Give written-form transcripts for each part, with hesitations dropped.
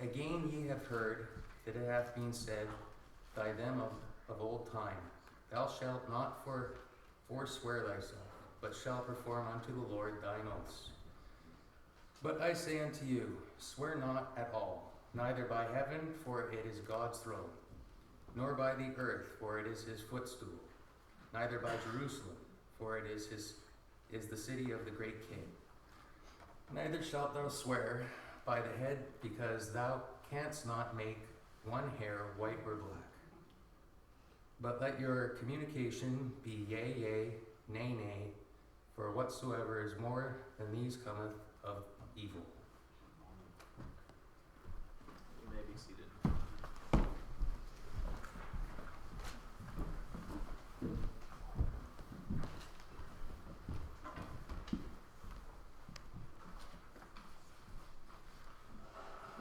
Again ye have heard that it hath been said by them of old time, Thou shalt not forswear thyself, but shalt perform unto the Lord thine oaths. But I say unto you, swear not at all, neither by heaven, for it is God's throne, nor by the earth, for it is his footstool, neither by Jerusalem, for it is the city of the great King. Neither shalt thou swear by the head, because thou canst not make one hair white or black. But let your communication be yea, yea, nay, nay, for whatsoever is more than these cometh of evil. You may be seated.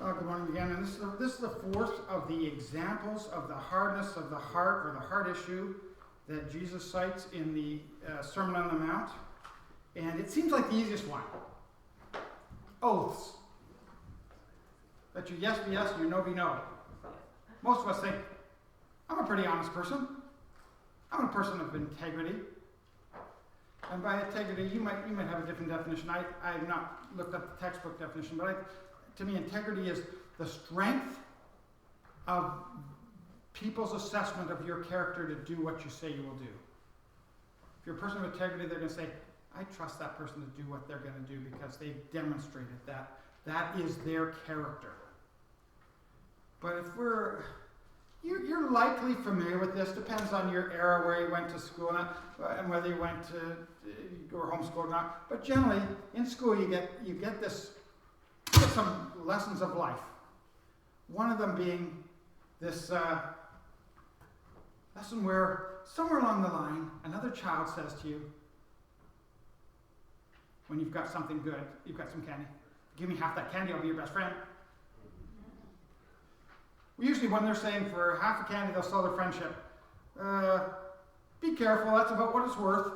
Good morning again, and this is the fourth of the examples of the hardness of the heart, or the heart issue, that Jesus cites in the Sermon on the Mount. And it seems like the easiest one. Oaths. Let your yes be yes and your no be no. Most of us think, I'm a pretty honest person. I'm a person of integrity. And by integrity, you might have a different definition. I have not looked up the textbook definition, but to me, integrity is the strength of people's assessment of your character to do what you say you will do. If you're a person of integrity, they're going to say, I trust that person to do what they're going to do because they've demonstrated that. That is their character. But if you're likely familiar with this, depends on your era, where you went to school and whether you went to or homeschooled or not. But generally, in school, you get some lessons of life. One of them being this lesson where somewhere along the line, another child says to you, when you've got something good, you've got some candy, give me half that candy, I'll be your best friend. Usually when they're saying for half a candy, they'll sell their friendship. Be careful, that's about what it's worth.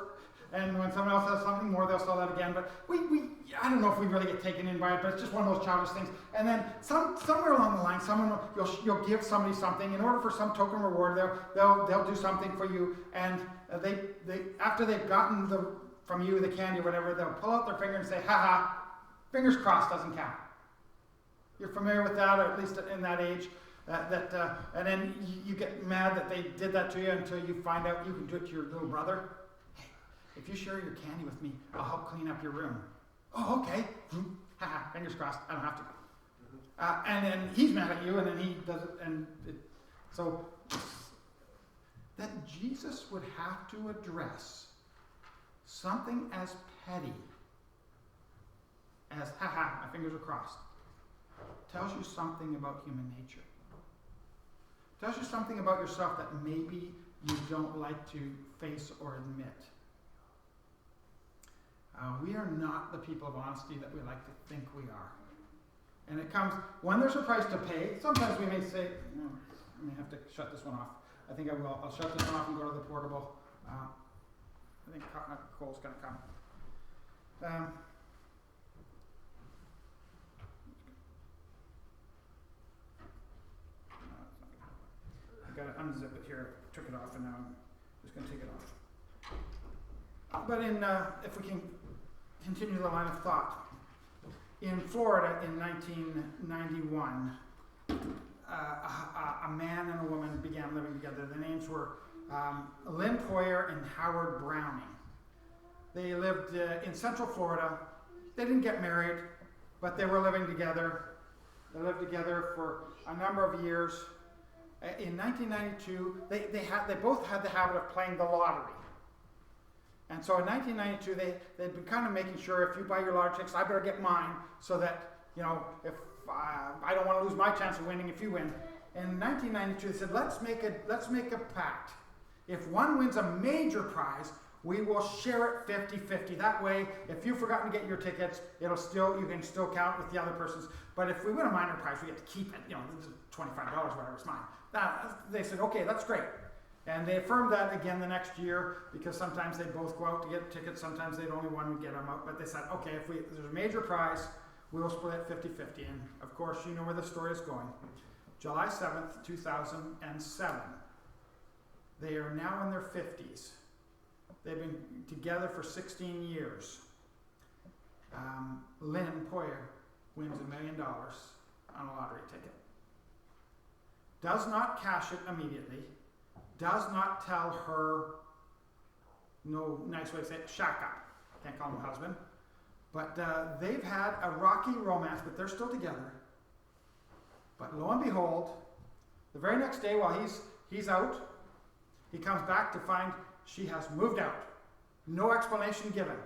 And when someone else has something more, they'll sell that again. But I don't know if we really get taken in by it, but it's just one of those childish things. And then somewhere along the line, you'll give somebody something. In order for some token reward, they'll do something for you. And they after they've gotten from you the candy or whatever, they'll pull out their finger and say, ha, fingers crossed doesn't count. You're familiar with that, or at least in that age. And then you get mad that they did that to you until you find out you can do it to your little brother. Hey, if you share your candy with me, I'll help clean up your room. Oh, okay. Haha, fingers crossed, I don't have to. And then he's mad at you, and then he does it. So that Jesus would have to address something as petty as, my fingers are crossed, tells you something about human nature. Tells you something about yourself that maybe you don't like to face or admit. We are not the people of honesty that we like to think we are. And it comes, when there's a price to pay, sometimes we may say, no, I may have to shut this one off. I think I will. I'll shut this one off and go to the portable. I think Cole's going to come. I've got to unzip it here. I took it off and now I'm just going to take it off. But if we can continue the line of thought, in Florida in 1991, a man and a woman began living together. The names were Lynn Poyer and Howard Browning. They lived in Central Florida. They didn't get married, but they were living together. They lived together for a number of years. In 1992, they both had the habit of playing the lottery. And so in 1992, they'd been kind of making sure, if you buy your lottery tickets, I better get mine, so that, if I don't want to lose my chance of winning if you win. In 1992, they said, let's make a pact. If one wins a major prize, we will share it 50-50. That way, if you've forgotten to get your tickets, you can still count with the other person's. But if we win a minor prize, we get to keep it. This is $25, whatever, it's mine. They said, okay, that's great. And they affirmed that again the next year, because sometimes they'd both go out to get tickets, sometimes they'd only one would get them out. But they said, okay, if there's a major prize, we will split it 50-50. And of course, you know where the story is going. July 7th, 2007. They are now in their 50s. They've been together for 16 years. Lynn Poyer wins $1 million on a lottery ticket. Does not cash it immediately. Does not tell her, no nice way to say it, shack up. Can't call him husband. But they've had a rocky romance, but they're still together. But lo and behold, the very next day while he's out, he comes back to find she has moved out. No explanation given.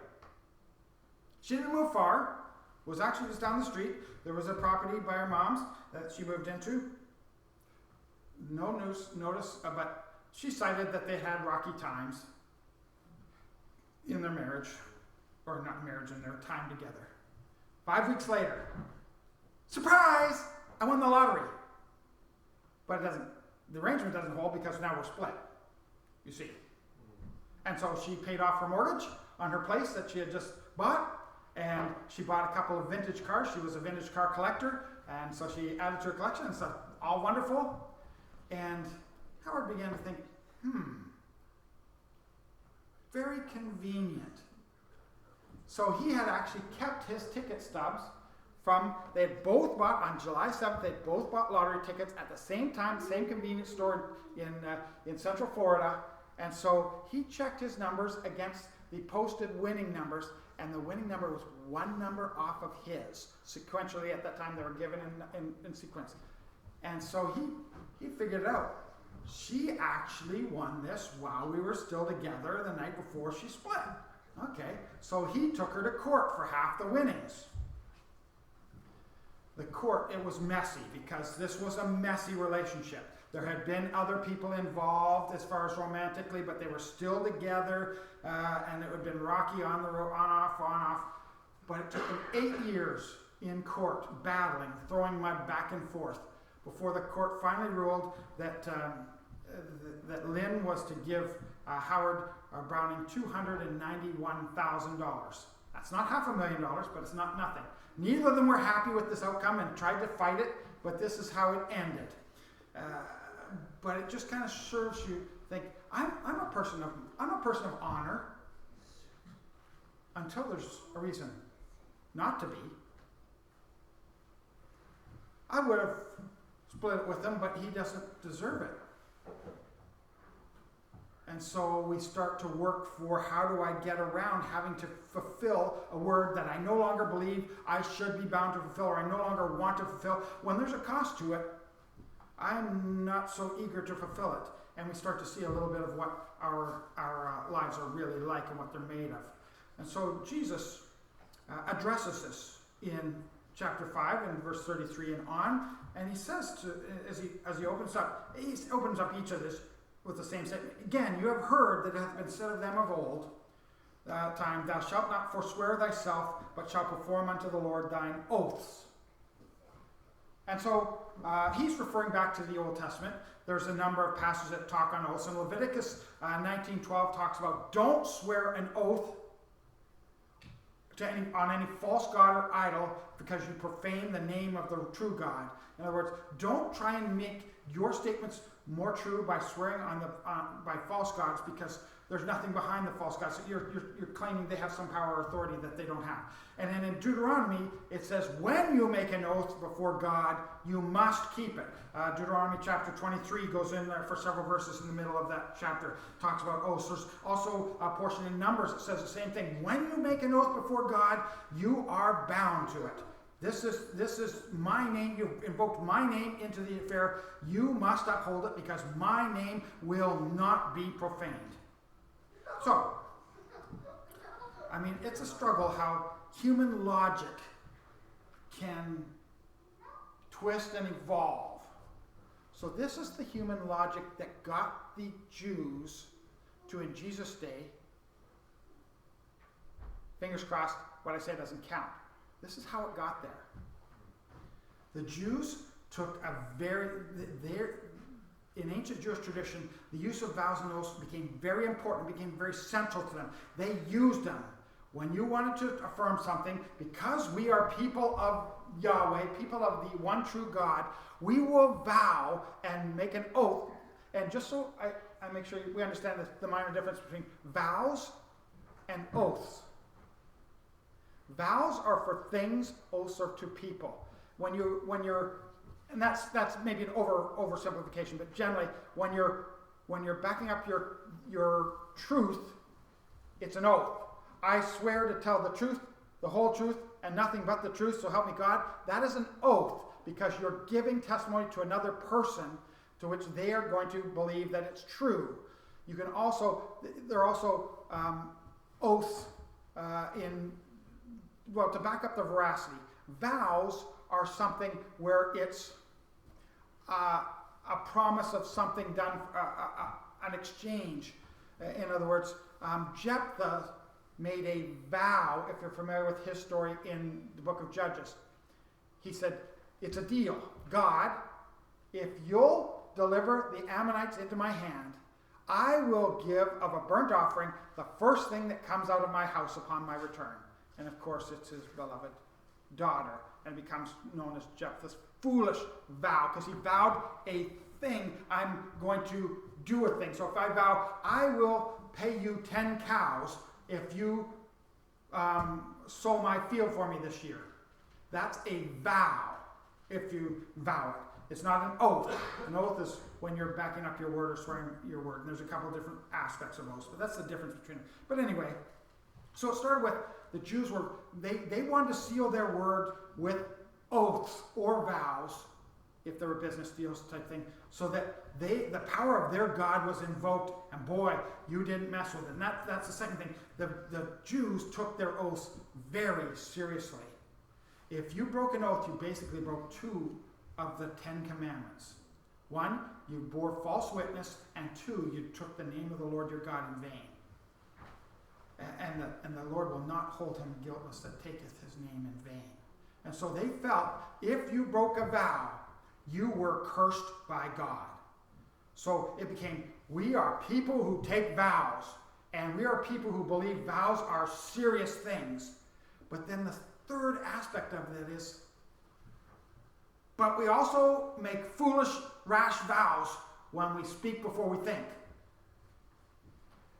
She didn't move far. Was actually just down the street. There was a property by her mom's that she moved into. No notice, but she cited that they had rocky times in their marriage, or not marriage, in their time together. 5 weeks later, surprise! I won the lottery. But the arrangement doesn't hold because now we're split, you see. And so she paid off her mortgage on her place that she had just bought, and she bought a couple of vintage cars. She was a vintage car collector, and so she added to her collection, and so all wonderful. And Howard began to think, very convenient. So he had actually kept his ticket stubs from, they had both bought, on July 7th, they both bought lottery tickets at the same time, same convenience store in Central Florida. And so he checked his numbers against the posted winning numbers, and the winning number was one number off of his. Sequentially, at that time, they were given in sequence. And so he figured it out. She actually won this while we were still together the night before she split. Okay, so he took her to court for half the winnings. The court, it was messy because this was a messy relationship. There had been other people involved as far as romantically, but they were still together, and it had been rocky on the road, on off. But it took them 8 years in court, battling, throwing mud back and forth, before the court finally ruled that that Lynn was to give Howard Browning $291,000. That's not $500,000, but it's not nothing. Neither of them were happy with this outcome and tried to fight it, but this is how it ended. But it just kind of serves you think, I'm a person of honor until there's a reason not to be. I would have split it with him, but he doesn't deserve it. And so we start to work for, how do I get around having to fulfill a word that I no longer believe I should be bound to fulfill, or I no longer want to fulfill. When there's a cost to it, I'm not so eager to fulfill it. And we start to see a little bit of what our lives are really like and what they're made of. And so Jesus addresses this in chapter 5 and verse 33 and on. And he says, as he opens up each of this with the same statement. Again, you have heard that it hath been said of them of old time, thou shalt not forswear thyself, but shalt perform unto the Lord thine oaths. And so he's referring back to the Old Testament. There's a number of passages that talk on oaths. And Leviticus 19:12 talks about, don't swear an oath on any false god or idol, because you profane the name of the true God. In other words, don't try and make your statements more true by swearing by false gods, because there's nothing behind the false gods. So you're claiming they have some power or authority that they don't have. And then in Deuteronomy, it says, when you make an oath before God, you must keep it. Deuteronomy chapter 23 goes in there for several verses in the middle of that chapter, talks about oaths. There's also a portion in Numbers that says the same thing. When you make an oath before God, you are bound to it. This is my name. You've invoked my name into the affair. You must uphold it, because my name will not be profaned. So, I mean, it's a struggle how human logic can twist and evolve. So this is the human logic that got the Jews to, in Jesus' day, fingers crossed, what I say doesn't count. This is how it got there. The Jews took in ancient Jewish tradition, the use of vows and oaths became very important, became very central to them. They used them when you wanted to affirm something, because we are people of Yahweh, people of the one true God, we will vow and make an oath. And just so I make sure we understand the minor difference between vows and oaths. Vows are for things, oaths are to people. When you're, and that's maybe an oversimplification, but generally when you're backing up your truth, it's an oath. I swear to tell the truth, the whole truth, and nothing but the truth, so help me God. That is an oath because you're giving testimony to another person to which they are going to believe that it's true. You can also, there are also oaths to back up the veracity. Vows are something where it's a promise of something done, an exchange. In other words, Jephthah made a vow, if you're familiar with his story in the book of Judges. He said, it's a deal. God, if you'll deliver the Ammonites into my hand, I will give of a burnt offering the first thing that comes out of my house upon my return. And of course, it's his beloved daughter, and it becomes known as Jephthah's foolish vow, because he vowed a thing. I'm going to do a thing. So if I vow, I will pay you 10 cows if you sow my field for me this year. That's a vow, if you vow it. It's not an oath. An oath is when you're backing up your word or swearing your word. And there's a couple of different aspects of oaths, but that's the difference between them. But anyway, so it started with the Jews they wanted to seal their word with oaths or vows, if there were business deals type thing, so that the power of their God was invoked, and boy, you didn't mess with it. And that's the second thing. The Jews took their oaths very seriously. If you broke an oath, you basically broke 2 of the 10 commandments. 1, you bore false witness, and 2, you took the name of the Lord your God in vain. And the Lord will not hold him guiltless that taketh his name in vain. And so they felt if you broke a vow, you were cursed by God. So it became, we are people who take vows, and we are people who believe vows are serious things. But then the third aspect of it is, but we also make foolish, rash vows when we speak before we think.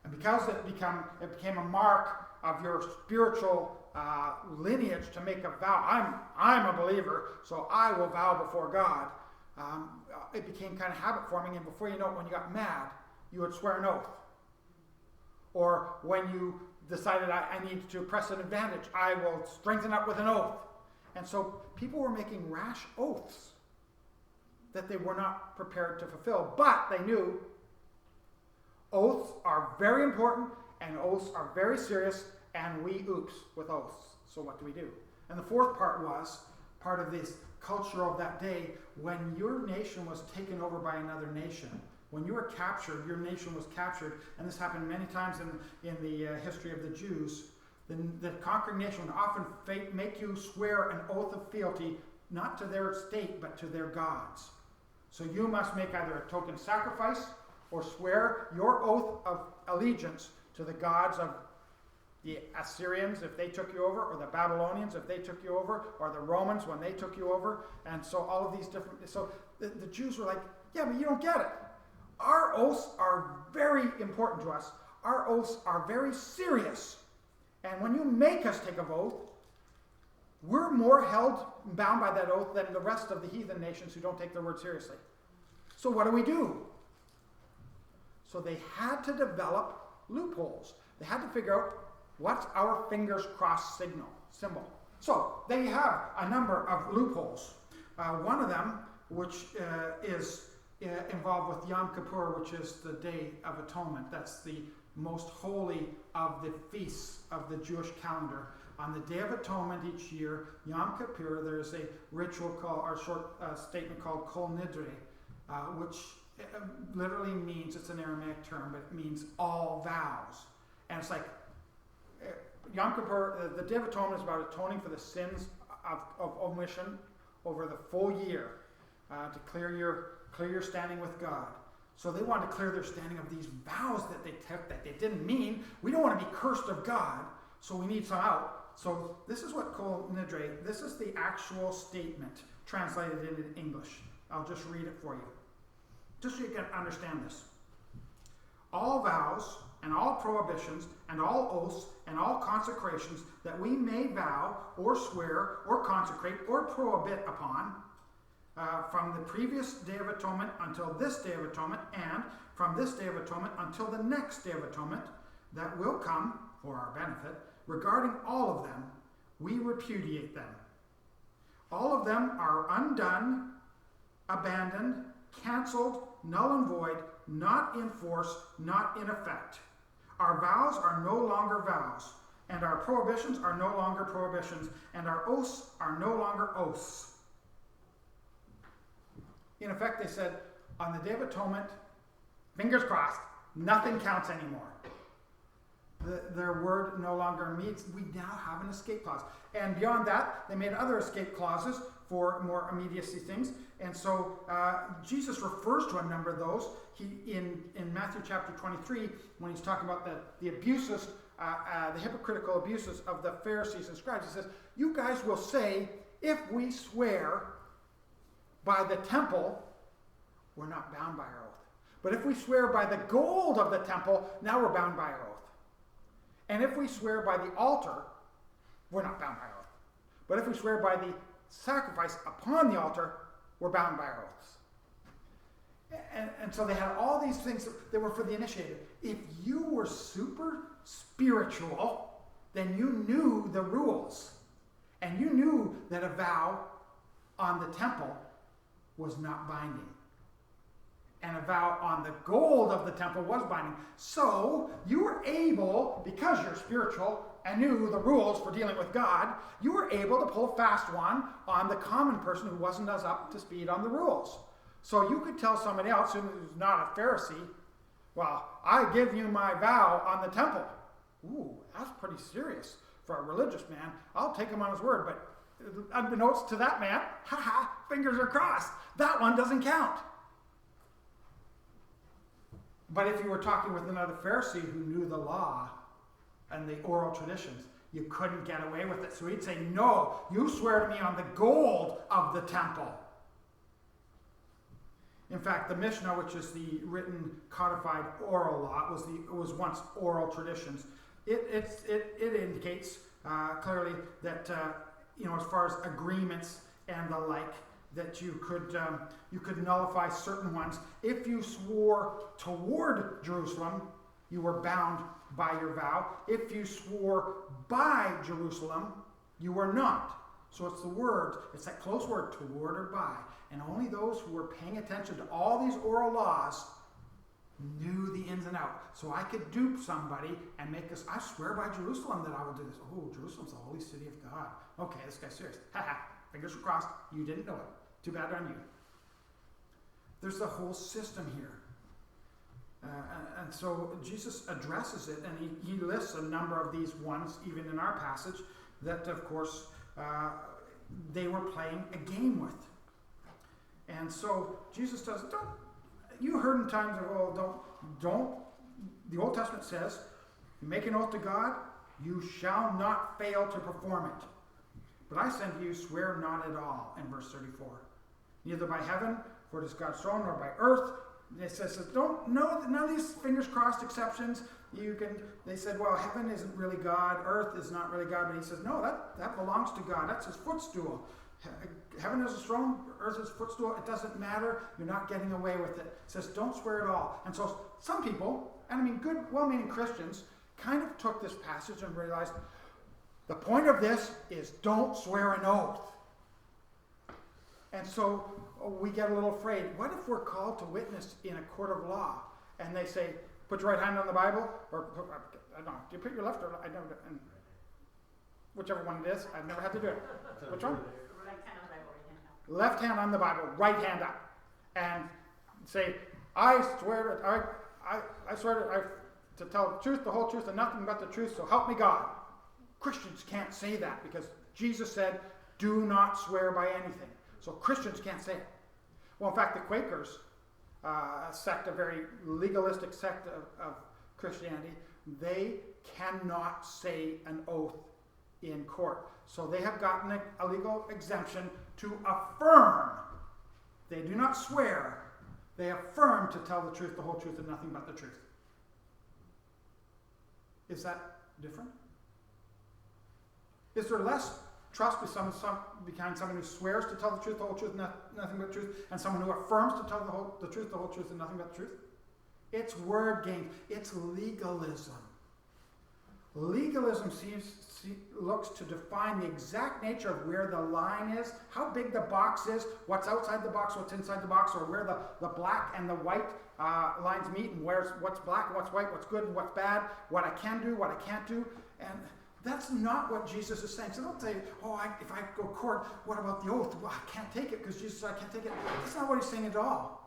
And because it became a mark of your spiritual lineage to make a vow, I'm a believer, so I will vow before God. It became kind of habit forming, and before you know it, when you got mad, you would swear an oath. Or when you decided I need to press an advantage, I will strengthen up with an oath. And so people were making rash oaths that they were not prepared to fulfill, but they knew oaths are very important, and oaths are very serious, and we oops with oaths. So what do we do? And the fourth part was part of this culture of that day. When your nation was taken over by another nation, when you were captured, your nation was captured, and this happened many times in the history of the Jews, the conquering nation would often make you swear an oath of fealty, not to their state, but to their gods. So you must make either a token sacrifice or swear your oath of allegiance to the gods of the Assyrians if they took you over, or the Babylonians if they took you over, or the Romans when they took you over. And so all of these different, so the Jews were like, yeah, but you don't get it. Our oaths are very important to us. Our oaths are very serious. And when you make us take an oath, we're more held bound by that oath than the rest of the heathen nations who don't take their word seriously. So what do? So they had to develop loopholes. They had to figure out what's our fingers crossed symbol. So they have a number of loopholes. One of them, which is involved with Yom Kippur, which is the Day of Atonement. That's the most holy of the feasts of the Jewish calendar. On the Day of Atonement each year, Yom Kippur, there's a ritual called, or short statement called Kol Nidre, which literally means, it's an Aramaic term, but it means all vows. And it's like, Yom Kippur, the Day of Atonement is about atoning for the sins of omission over the full year, to clear your standing with God. So they wanted to clear their standing of these vows that they took that they didn't mean. We don't want to be cursed of God, So we need some out. So this is what Kol Nidre, this is the actual statement translated into English. I'll just read it for you, just so you can understand this. All vows and all prohibitions and all oaths and all consecrations that we may vow or swear or consecrate or prohibit upon, from the previous Day of Atonement until this Day of Atonement, and from this Day of Atonement until the next Day of Atonement that will come for our benefit, regarding all of them, we repudiate them. All of them are undone, abandoned, canceled, null and void, not in force, not in effect. Our vows are no longer vows, and our prohibitions are no longer prohibitions, and our oaths are no longer oaths. In effect, they said, on the Day of Atonement, fingers crossed, nothing counts anymore. Their word no longer meets. We now have an escape clause. And beyond that, they made other escape clauses for more immediacy things. And so Jesus refers to a number of those. In Matthew chapter 23, when he's talking about the abuses, the hypocritical abuses of the Pharisees and scribes, he says, you guys will say, if we swear by the temple, we're not bound by our oath. But if we swear by the gold of the temple, now we're bound by our oath. And if we swear by the altar, we're not bound by our oath. But if we swear by the sacrifice upon the altar, we're bound by our oaths. And so they had all these things that were for the initiated. If you were super spiritual, then you knew the rules. And you knew that a vow on the temple was not binding. And a vow on the gold of the temple was binding. So you were able, because you're spiritual and knew the rules for dealing with God, you were able to pull a fast one on the common person who wasn't as up to speed on the rules. So you could tell somebody else who's not a Pharisee, well, I give you my vow on the temple. Ooh, that's pretty serious for a religious man. I'll take him on his word, but unbeknownst to that man, fingers are crossed. That one doesn't count. But if you were talking with another Pharisee who knew the law and the oral traditions, you couldn't get away with it. So he'd say, no, you swear to me on the gold of the temple. In fact, the Mishnah, which is the written, codified oral law, was once oral traditions. It indicates clearly that as far as agreements and the like, that you could nullify certain ones. If you swore toward Jerusalem, you were bound by your vow. If you swore by Jerusalem, you were not. So it's the word, it's that close word, toward or by. And only those who were paying attention to all these oral laws knew the ins and outs. So I could dupe somebody and make us, I swear by Jerusalem that I will do this. Oh, Jerusalem's the holy city of God. Okay, this guy's serious. Fingers are crossed, you didn't know it. Too bad on you. There's a whole system here. And so Jesus addresses it, and he lists a number of these ones, even in our passage, that, of course, they were playing a game with. And so Jesus says, you heard in times of, don't, the Old Testament says, you make an oath to God, you shall not fail to perform it. But I say to you, swear not at all, in verse 34. Neither by heaven, for it is God's throne, nor by earth. It says, none of these fingers crossed exceptions. They said, well, heaven isn't really God, earth is not really God. But he says, no, that belongs to God. That's his footstool. Heaven is his throne, earth is his footstool. It doesn't matter. You're not getting away with it. It says, don't swear at all. And so some people, and I mean good, well-meaning Christians, kind of took this passage and realized, the point of this is don't swear an oath. And so we get a little afraid. What if we're called to witness in a court of law and they say, put your right hand on the Bible, or I don't know, do you put your left or I never, and whichever one it is, I've never had to do it. Which one? Right hand on the Bible, right hand up. Left hand on the Bible, right hand up, and say, I swear to tell the truth, the whole truth, and nothing but the truth. So help me God. Christians can't say that because Jesus said, do not swear by anything. So Christians can't say it. Well, in fact, the Quakers, a very legalistic sect of Christianity, they cannot say an oath in court. So they have gotten a legal exemption to affirm. They do not swear. They affirm to tell the truth, the whole truth, and nothing but the truth. Is that different? Is there less trust behind someone who swears to tell the truth, the whole truth, nothing but the truth, and someone who affirms to tell the truth, the whole truth, and nothing but the truth? It's word games. It's legalism. Legalism looks to define the exact nature of where the line is, how big the box is, what's outside the box, what's inside the box, or where the black and the white lines meet, and what's black and what's white, what's good and what's bad, what I can do, what I can't do. And that's not what Jesus is saying. So don't say, if I go to court, what about the oath? Well, I can't take it because Jesus said I can't take it. That's not what he's saying at all.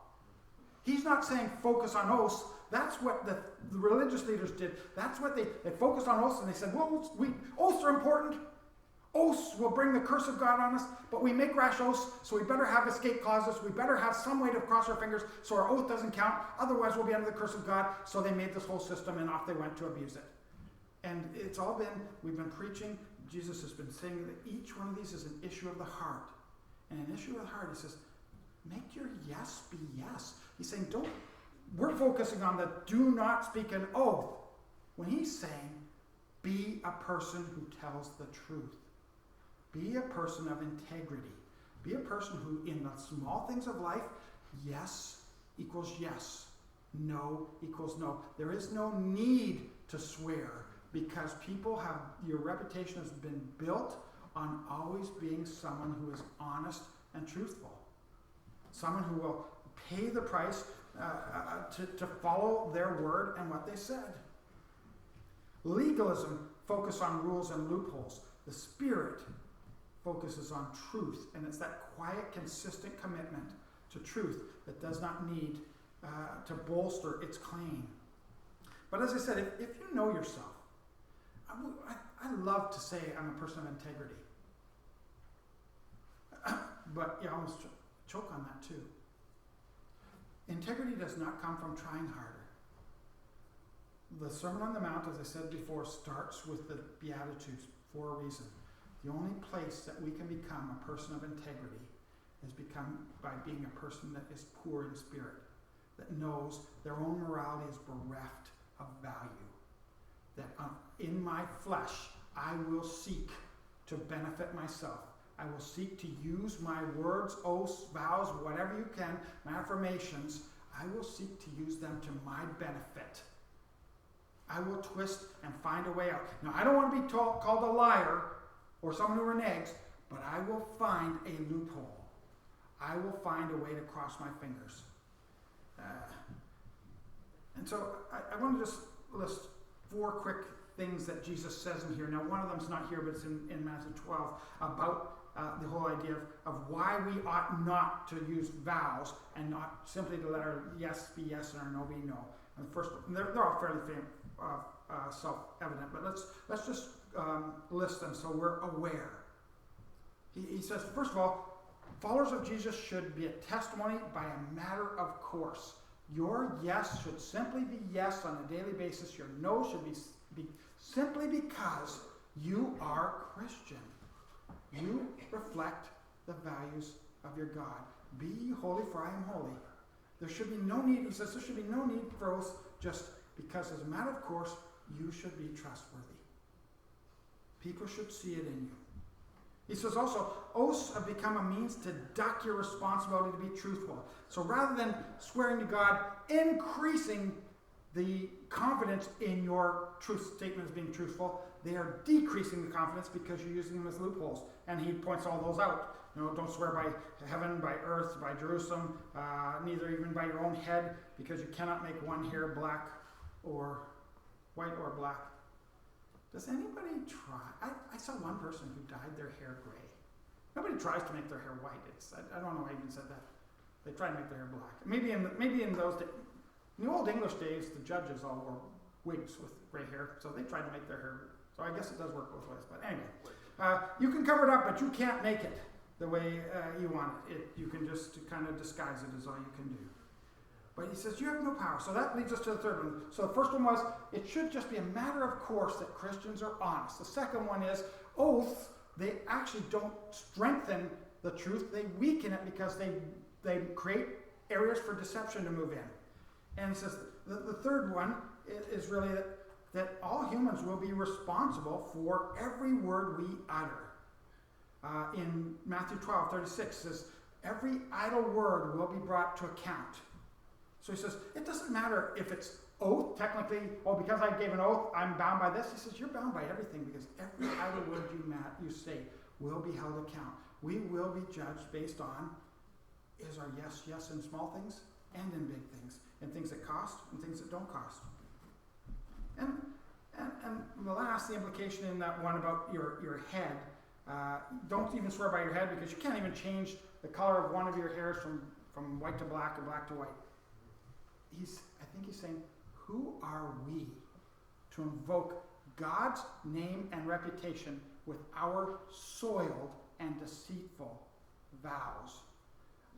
He's not saying focus on oaths. That's what the religious leaders did. That's what they focused on oaths, and they said, well, oaths are important. Oaths will bring the curse of God on us, but we make rash oaths, so we better have escape clauses. We better have some way to cross our fingers so our oath doesn't count. Otherwise, we'll be under the curse of God. So they made this whole system, and off they went to abuse it. And it's all we've been preaching. Jesus has been saying that each one of these is an issue of the heart. And an issue of the heart, he says, make your yes be yes. He's saying, we're focusing on the do not speak an oath. When he's saying, be a person who tells the truth. Be a person of integrity. Be a person who, in the small things of life, yes equals yes. No equals no. There is no need to swear because your reputation has been built on always being someone who is honest and truthful. Someone who will pay the price to follow their word and what they said. Legalism focuses on rules and loopholes. The Spirit focuses on truth, and it's that quiet, consistent commitment to truth that does not need to bolster its claim. But as I said, if you know yourself, I love to say I'm a person of integrity. But you almost choke on that too. Integrity does not come from trying harder. The Sermon on the Mount, as I said before, starts with the Beatitudes for a reason. The only place that we can become a person of integrity is by being a person that is poor in spirit, that knows their own morality is bereft of value. That in my flesh, I will seek to benefit myself. I will seek to use my words, oaths, vows, whatever you can, my affirmations. I will seek to use them to my benefit. I will twist and find a way out. Now, I don't want to be called a liar or someone who reneges, but I will find a loophole. I will find a way to cross my fingers. And so I want to just list 4 quick things that Jesus says in here. Now, one of them is not here, but it's in Matthew 12, about the whole idea of why we ought not to use vows and not simply to let our yes be yes and our no be no. And the first, they're all fairly self-evident, but let's just list them so we're aware. He says, first of all, followers of Jesus should be a testimony by a matter of course. Your yes should simply be yes on a daily basis. Your no should be simply because you are Christian. You reflect the values of your God. Be ye holy, for I am holy. There should be no need, he says, there should be no need for oaths just because as a matter of course, you should be trustworthy. People should see it in you. He says also, oaths have become a means to duck your responsibility to be truthful. So rather than swearing to God, increasing the confidence in your truth statement as being truthful, they are decreasing the confidence because you're using them as loopholes. And he points all those out. Don't swear by heaven, by earth, by Jerusalem, neither even by your own head, because you cannot make one hair black or white or black. Does anybody try? I saw one person who dyed their hair gray. Nobody tries to make their hair white. I don't know why I even said that. They try to make their hair black. Maybe in those days, in the old English days, the judges all wore wigs with gray hair, so they tried to make their hair. So I guess it does work both ways. But anyway, you can cover it up, but you can't make it the way you want it. You can just kind of disguise it is all you can do. But he says, you have no power. So that leads us to the third one. So the first one was, it should just be a matter of course that Christians are honest. The second one is, oaths, they actually don't strengthen the truth. They weaken it because they create areas for deception to move in. And he says, the third one is really that all humans will be responsible for every word we utter. In Matthew 12:36 says, every idle word will be brought to account. So he says, it doesn't matter if it's oath, technically, because I gave an oath, I'm bound by this. He says, you're bound by everything because every idle word you say will be held account. We will be judged based on, is our yes, yes in small things and in big things, in things that cost and things that don't cost. And the last, the implication in that one about your head, don't even swear by your head because you can't even change the color of one of your hairs from white to black or black to white. I think he's saying, who are we to invoke God's name and reputation with our soiled and deceitful vows?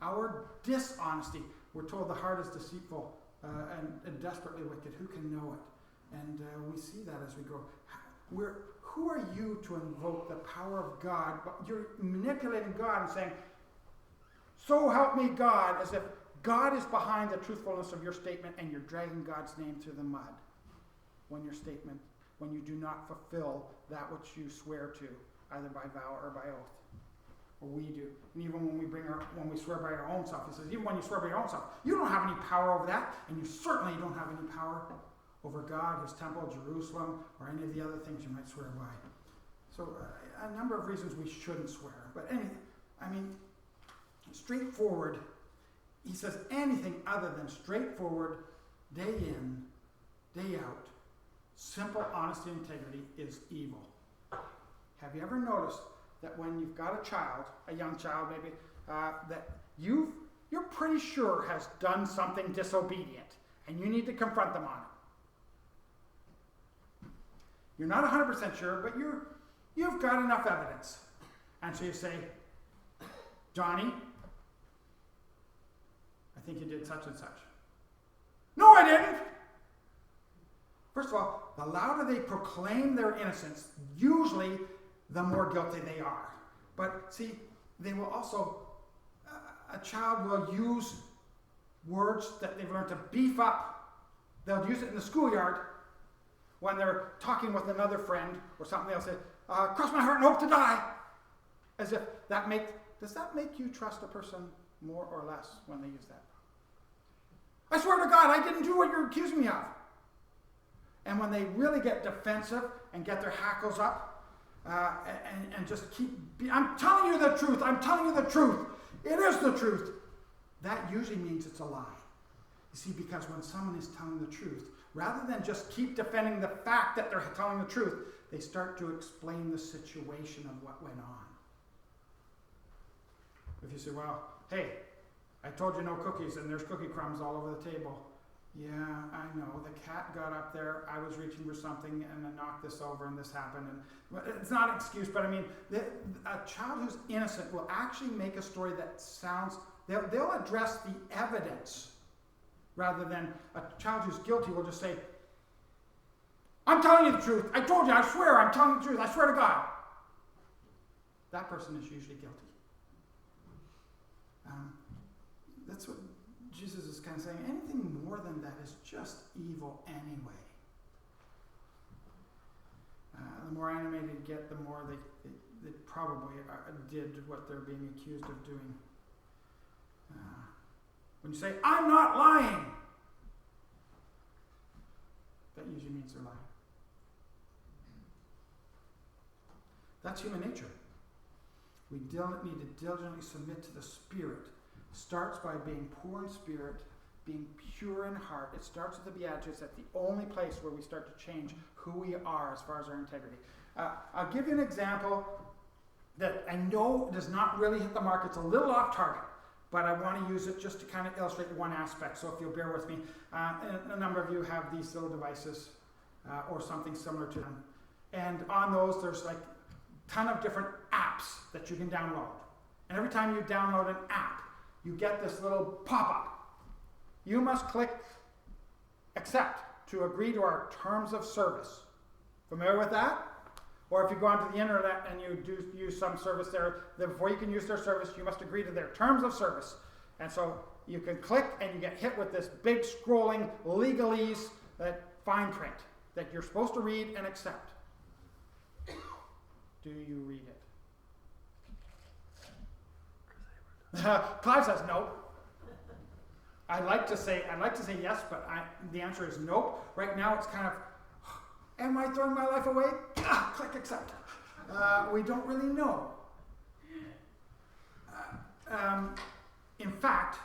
Our dishonesty. We're told the heart is deceitful and desperately wicked. Who can know it? And we see that as we go. Who are you to invoke the power of God? You're manipulating God and saying, so help me God, as if God is behind the truthfulness of your statement and you're dragging God's name through the mud when you do not fulfill that which you swear to, either by vow or by oath. Or we do. And even when we swear by our own self, he says, even when you swear by your own self, you don't have any power over that, and you certainly don't have any power over God, his temple, Jerusalem, or any of the other things you might swear by. So a number of reasons we shouldn't swear. But straightforward, he says anything other than straightforward, day in, day out, simple honesty and integrity is evil. Have you ever noticed that when you've got a child, a young child maybe, that you're pretty sure has done something disobedient, and you need to confront them on it? You're not 100% sure, but you've got enough evidence. And so you say, Johnny, I think you did such and such. No, I didn't. First of all, the louder they proclaim their innocence, usually the more guilty they are. But see, they will also, a child will use words that they've learned to beef up. They'll use it in the schoolyard when they're talking with another friend or something. They'll say, cross my heart and hope to die. As if does that make you trust a person more or less when they use that? I swear to God, I didn't do what you're accusing me of. And when they really get defensive and get their hackles up and just I'm telling you the truth, I'm telling you the truth, it is the truth, that usually means it's a lie. You see, because when someone is telling the truth, rather than just keep defending the fact that they're telling the truth, they start to explain the situation of what went on. If you say, well, hey, I told you no cookies and there's cookie crumbs all over the table. Yeah, I know. The cat got up there. I was reaching for something and I knocked this over and this happened. And it's not an excuse, but a child who's innocent will actually make a story that sounds, they'll address the evidence rather than a child who's guilty will just say, I'm telling you the truth. I told you, I swear, I'm telling you the truth. I swear to God. That person is usually guilty. That's what Jesus is kind of saying. Anything more than that is just evil anyway. The more animated you get, the more they probably did what they're being accused of doing. When you say, I'm not lying, that usually means they're lying. That's human nature. We need to diligently submit to the Spirit. Starts by being poor in spirit, being pure in heart. It starts with the Beatitudes. That's the only place where we start to change who we are as far as our integrity. I'll give you an example that I know does not really hit the mark. It's a little off target, but I want to use it just to kind of illustrate one aspect. So if you'll bear with me, a number of you have these little devices or something similar to them. And on those, there's like a ton of different apps that you can download. And every time you download an app, you get this little pop-up. you must click accept to agree to our terms of service. Familiar with that? Or if you go onto the internet and you do use some service there, then before you can use their service, you must agree to their terms of service. And so you can click and you get hit with this big scrolling legalese, that fine print that you're supposed to read and accept. Do you read it? Clive says no. I'd like to say yes, but the answer is nope. Right now it's kind of, am I throwing my life away? Click accept. We don't really know. In fact,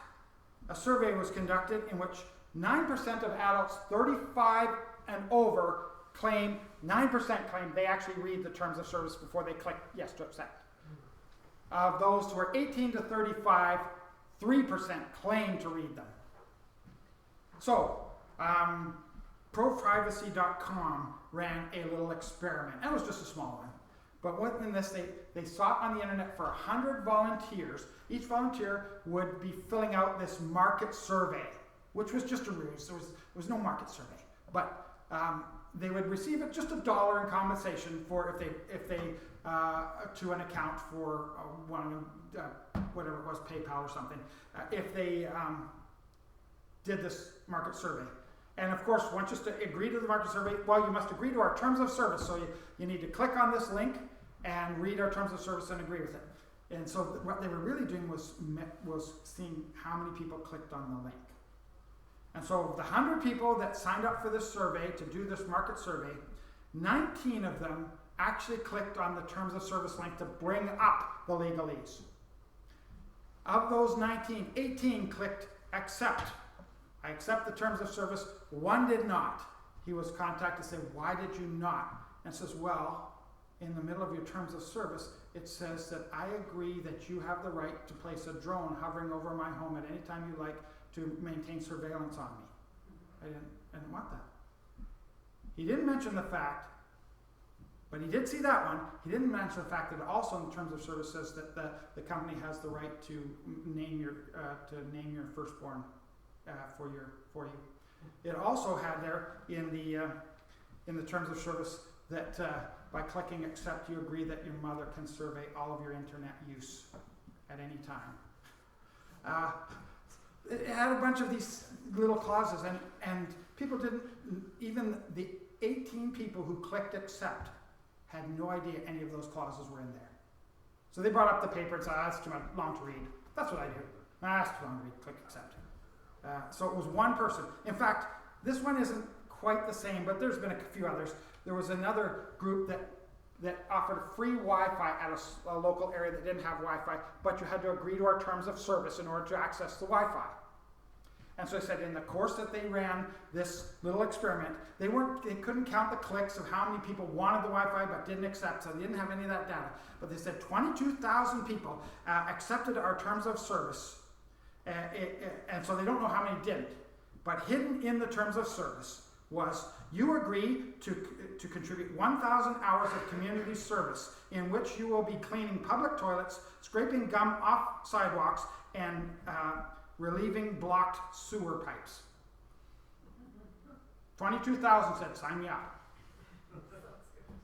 a survey was conducted in which 9% of adults 35 and over claim they actually read the terms of service before they click yes to accept. Of those who are 18 to 35, 3% claim to read them. So, ProPrivacy.com ran a little experiment. It was just a small one. But within this, they sought on the internet for 100 volunteers. Each volunteer would be filling out this market survey, which was just a ruse. There was no market survey. But they would receive just $1 in compensation for if they to an account for whatever it was, PayPal or something, if they did this market survey. And of course, once you agree to the market survey, well, you must agree to our terms of service. So you need to click on this link and read our terms of service and agree with it. And so what they were really doing was seeing how many people clicked on the link. And so of the 100 people that signed up for this survey, to do this market survey, 19 of them actually clicked on the terms of service link to bring up the legalese. Of those 19, 18 clicked accept. I accept the terms of service. One did not. He was contacted to say, why did you not? And says, well, in the middle of your terms of service, it says that I agree that you have the right to place a drone hovering over my home at any time you like to maintain surveillance on me. I didn't want that. He didn't mention the fact, but he did see that one. He didn't mention the fact that also in the terms of service says that the company has the right to name your firstborn for you. It also had there in the terms of service that by clicking accept, you agree that your mother can survey all of your internet use at any time. It had a bunch of these little clauses, and people didn't, even the 18 people who clicked accept had no idea any of those clauses were in there. So they brought up the paper and said, that's too long to read. That's what I do. That's too long to read. Click accept. So it was one person. In fact, this one isn't quite the same, but there's been a few others. There was another group that offered free Wi-Fi at a local area that didn't have Wi-Fi, but you had to agree to our terms of service in order to access the Wi-Fi. And so I said, in the course that they ran this little experiment, they couldn't count the clicks of how many people wanted the Wi-Fi but didn't accept, so they didn't have any of that data. But they said 22,000 people accepted our terms of service, and so they don't know how many didn't. But hidden in the terms of service was, you agree to contribute 1,000 hours of community service in which you will be cleaning public toilets, scraping gum off sidewalks, and relieving blocked sewer pipes. 22,000 said, sign me up.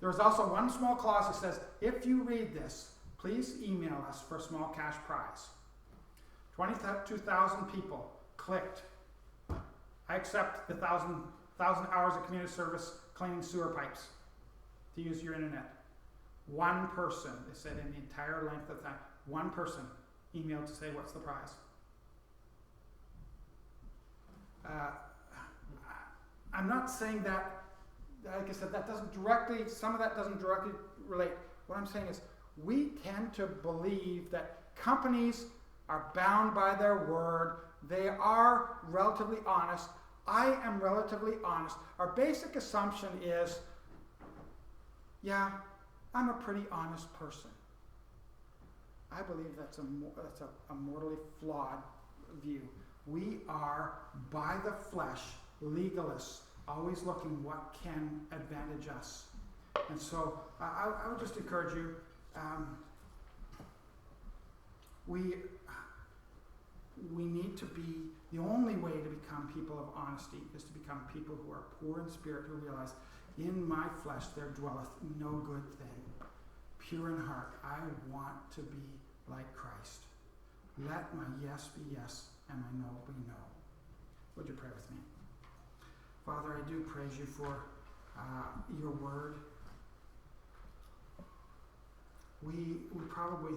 There was also one small clause that says, if you read this, please email us for a small cash prize. 22,000 people clicked. I accept the 1,000 hours of community service cleaning sewer pipes to use your internet. One person, they said in the entire length of time, one person emailed to say, what's the prize? I'm not saying that, like I said, some of that doesn't directly relate. What I'm saying is, we tend to believe that companies are bound by their word. They are relatively honest. I am relatively honest. Our basic assumption is, yeah, I'm a pretty honest person. I believe that's a mortally flawed view. We are, by the flesh, legalists, always looking what can advantage us. And so I would just encourage you, we need to be The only way to become people of honesty is to become people who are poor in spirit, who realize, in my flesh there dwelleth no good thing. Pure in heart, I want to be like Christ. Let my yes be yes and my no be no. Would you pray with me? Father, I do praise you for your word. We probably,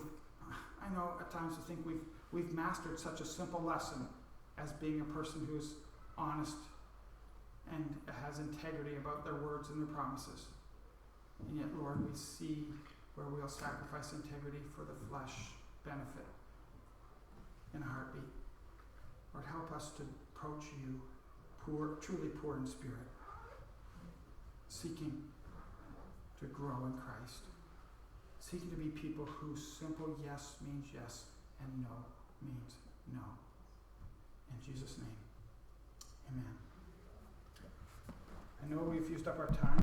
I know at times I think we've mastered such a simple lesson as being a person who is honest and has integrity about their words and their promises. And yet, Lord, we see where we'll sacrifice integrity for the flesh benefit in a heartbeat. Lord, help us to approach you poor, truly poor in spirit, seeking to grow in Christ, seeking to be people whose simple yes means yes and no means no. In Jesus' name, amen. I know we've used up our time.